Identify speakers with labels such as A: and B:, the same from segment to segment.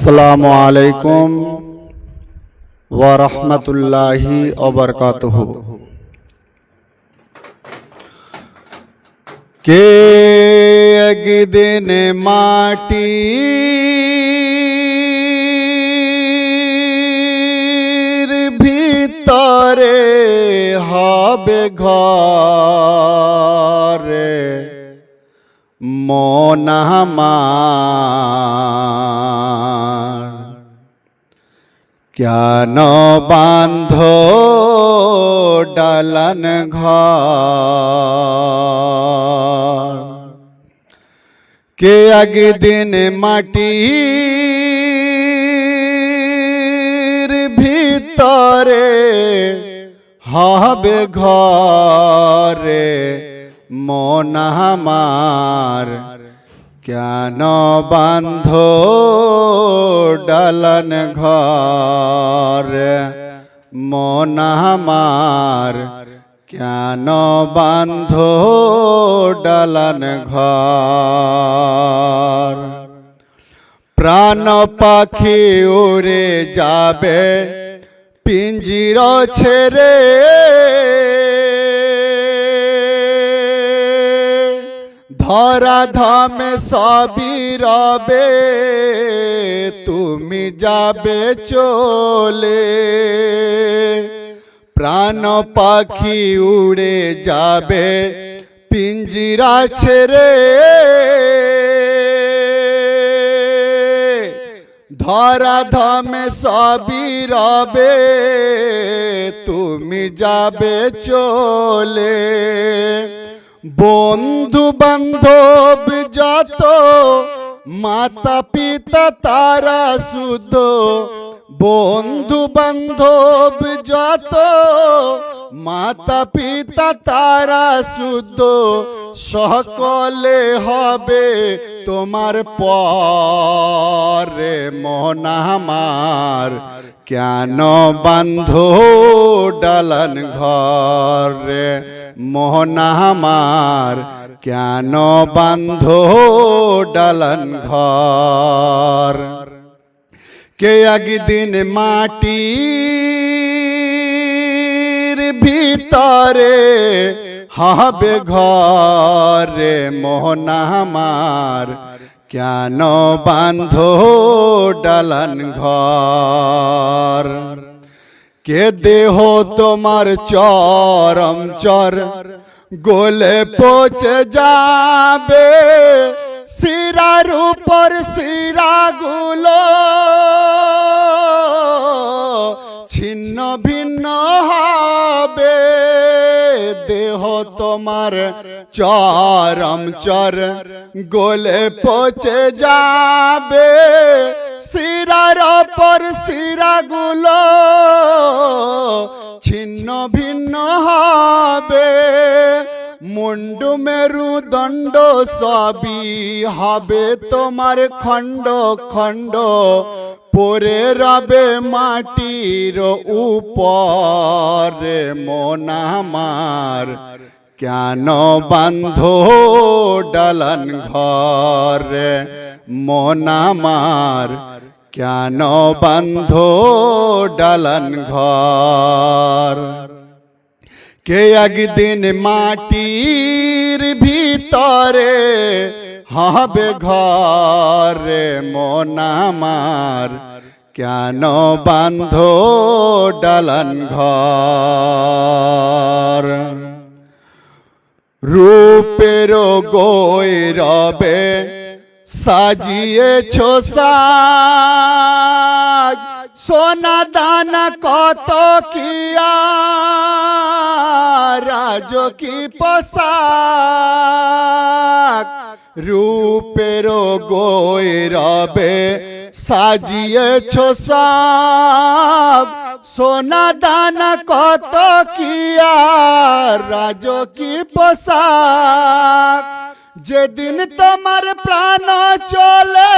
A: আসসালামু আলাইকুম ওয়া রাহমাতুল্লাহি ওয়া বারাকাতুহু। কে একদিন মাটির ভিতরে হবে ঘরে মন আমার, কেন বাঁধ ডালান ঘর। কে একদিন মাটির ভিতরে হবে ঘরে মন আমার, কেন বাঁধ ডালান ঘর মন আমার, কেন বাঁধ ডালান ঘর। প্রাণ পাখি উড়ে যাবে পিঞ্জির ছেড়ে, ধরা ধামে সবই রবে তুমি যাবে চলে। প্রাণ পাখি উড়ে যাবে পিঞ্জিরা ছেড়ে, ধরা ধামে সবই রবে তুমি যাবে চলে। বন্ধু বান্ধব যত মাতা পিতা তারা শুদ্ধ, বন্ধু বান্ধব যত মাতা পিতা তারা শুদ্ধ, সকলে হবে তোমার পরে মন আমার, কেন বাঁধ ডালান ঘরে মন আমার, কেন বাঁধ ডালান ঘর। কে একদিন মাটির ভিতরে হবে ঘরে মন আমার, কেন বাঁধ ডালান ঘর। কে দেহ তোমার চরম চর গোলে পচে যাবে, শিরার উপর শিরাগুলো ছিন্ন ভিন্ন হবে। দেহ তোমার চরম চর গোলে পচে যাবে, শিরার উপর শিরাগুলো ছিন্ন ভিন্ন হবে। মুন্ডু মেরুদণ্ড সবই হবে তোমার খণ্ড খণ্ড, পরে রবে মাটির উপরে মন আমার, কেন বাঁধ ডালান ঘরে মন আমার, কেন বাঁধ ডালান ঘর। কে একদিন মাটির ভিতরে হবে ঘরে মন আমার, কেন বাঁধ ডালান ঘর। রূপের গৌরবে সাজিয়েছ সাজ, সোনা দানা কত কিয়া রাজকি পোশাক। রূপের গৌরবে সাজিয়েছ সব, সোনা দানা কত কিয়া রাজকি পোশাক। যেদিন তোমার প্রাণ চলে,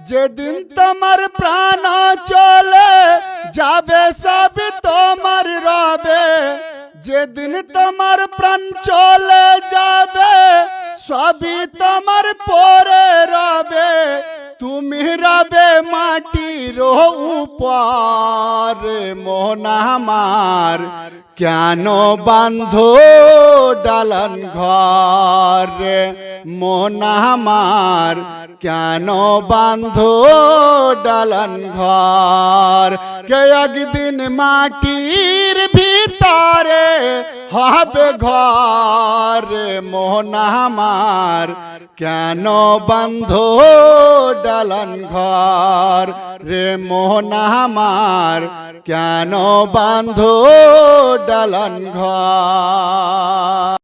A: যেদিন তোমার প্রাণ চলে যাবে সব তোমার রবে। যেদিন তোমার প্রাণ চলে যাবে সবই তোমার পরে রবে। তুমি রবে মাটির উপর মন আমার কেন বান্ধো ডালান ঘর মন আমার কেন বান্ধো ডালান ঘর কে একদিন মাটির ভিতরে হবে ঘর মন আমার কেন বান্ধো ডালান ঘর রে মোহন আমার কেন বান্ধো ডালান ঘর।